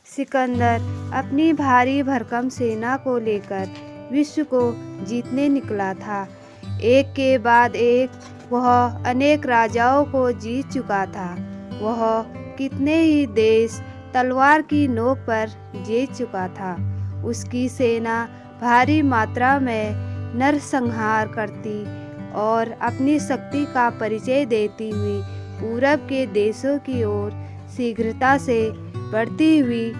सिकंदर अपनी भारी भरकम सेना को लेकर विश्व को जीतने निकला था। एक के बाद एक वह अनेक राजाओं को जीत चुका था। वह कितने ही देश तलवार की नोक पर जीत चुका था। उसकी सेना भारी मात्रा में नरसंहार करती और अपनी शक्ति का परिचय देती हुई पूरब के देशों की ओर शीघ्रता से बढ़ती हुई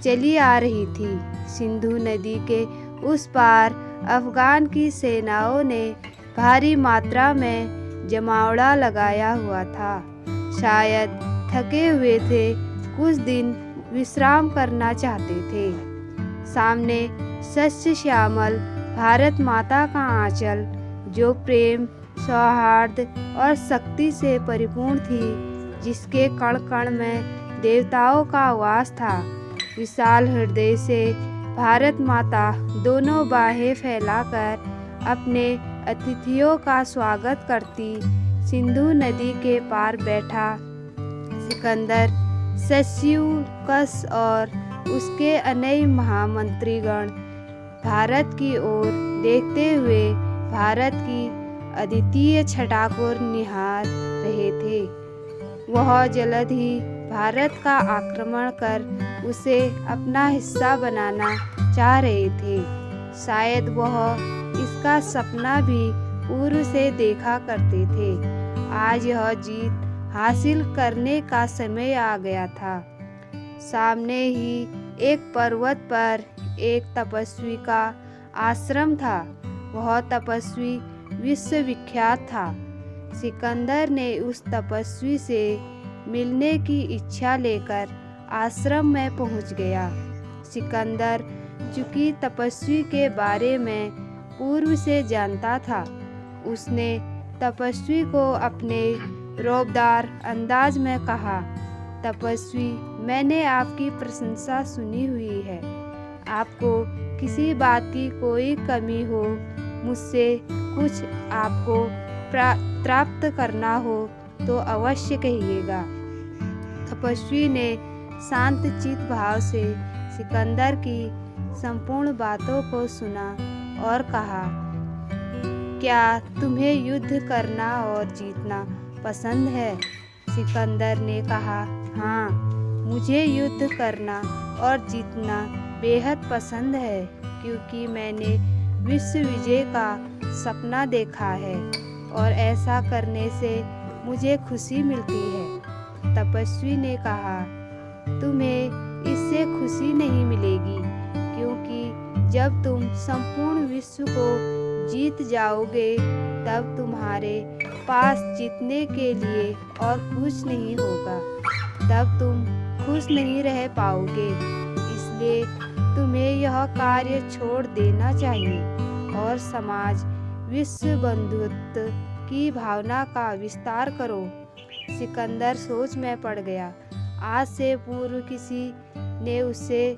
चली आ रही थी। सिंधु नदी के उस पार अफगान की सेनाओं ने भारी मात्रा में जमावड़ा लगाया हुआ था। शायद थके हुए थे, कुछ दिन विश्राम करना चाहते थे। सामने सस्य श्यामल भारत माता का आंचल, जो प्रेम, सौहार्द और शक्ति से परिपूर्ण थी, जिसके कण कण में देवताओं का वास था। विशाल हृदय से भारत माता दोनों बाहें फैलाकर अपने अतिथियों का स्वागत करती सिंधु नदी के पार बैठा सिकंदर, सेल्यूकस और उसके अनेक महामंत्रीगण भारत की ओर देखते हुए भारत की अद्वितीय छटा को निहार रहे थे। वह जल्द ही भारत का आक्रमण कर उसे अपना हिस्सा बनाना चाह रहे थे। शायद वह इसका सपना भी पूर्व से देखा करते थे। आज यह जीत हासिल करने का समय आ गया था। सामने ही एक पर्वत पर एक तपस्वी का आश्रम था। वह तपस्वी विश्वविख्यात था। सिकंदर ने उस तपस्वी से मिलने की इच्छा लेकर आश्रम में पहुंच गया। सिकंदर चूंकि तपस्वी के बारे में पूर्व से जानता था, उसने तपस्वी को अपने रौबदार अंदाज में कहा, तपस्वी, मैंने आपकी प्रशंसा सुनी हुई है। आपको किसी बात की कोई कमी हो, मुझसे कुछ आपको प्राप्त करना हो तो अवश्य कहिएगा। तपस्वी ने शांत चित भाव से सिकंदर की संपूर्ण बातों को सुना और कहा, क्या तुम्हें युद्ध करना और जीतना पसंद है? सिकंदर ने कहा, हाँ, मुझे युद्ध करना और जीतना बेहद पसंद है, क्योंकि मैंने विश्व विजय का सपना देखा है और ऐसा करने से मुझे खुशी मिलती है। तपस्वी ने कहा, तुम्हें इससे खुशी नहीं मिलेगी, क्योंकि जब तुम संपूर्ण विश्व को जीत जाओगे तब तुम्हारे पास जीतने के लिए और कुछ नहीं होगा। तब तुम खुश नहीं रह पाओगे। इसलिए तुम्हें यह कार्य छोड़ देना चाहिए और समाज विश्व बंधुत्व की भावना का विस्तार करो। सिकंदर सोच में पड़ गया। आज से पूर्व किसी ने उससे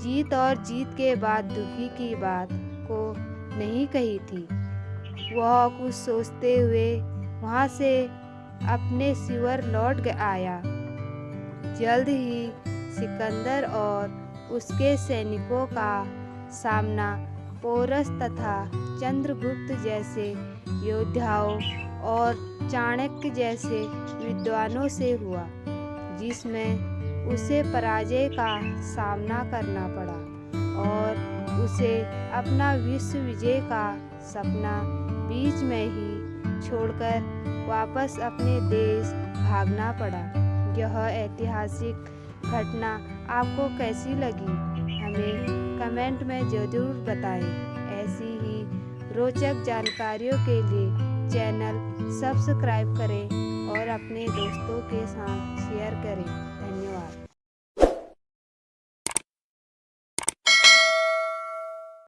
जीत और जीत के बाद दुखी की बात को नहीं कही थी। वह कुछ सोचते हुए वहां से अपने शिविर लौट आया। जल्द ही सिकंदर और उसके सैनिकों का सामना पोरस तथा चंद्रगुप्त जैसे योद्धाओं और चाणक्य जैसे विद्वानों से हुआ, जिसमें उसे पराजय का सामना करना पड़ा और उसे अपना विश्व विजय का सपना बीच में ही छोड़कर वापस अपने देश भागना पड़ा। यह ऐतिहासिक घटना आपको कैसी लगी? हमें कमेंट में ज़रूर बताएं। ऐसी ही रोचक जानकारियों के लिए चैनल सब्सक्राइब करें और अपने दोस्तों के साथ शेयर करें। धन्यवाद।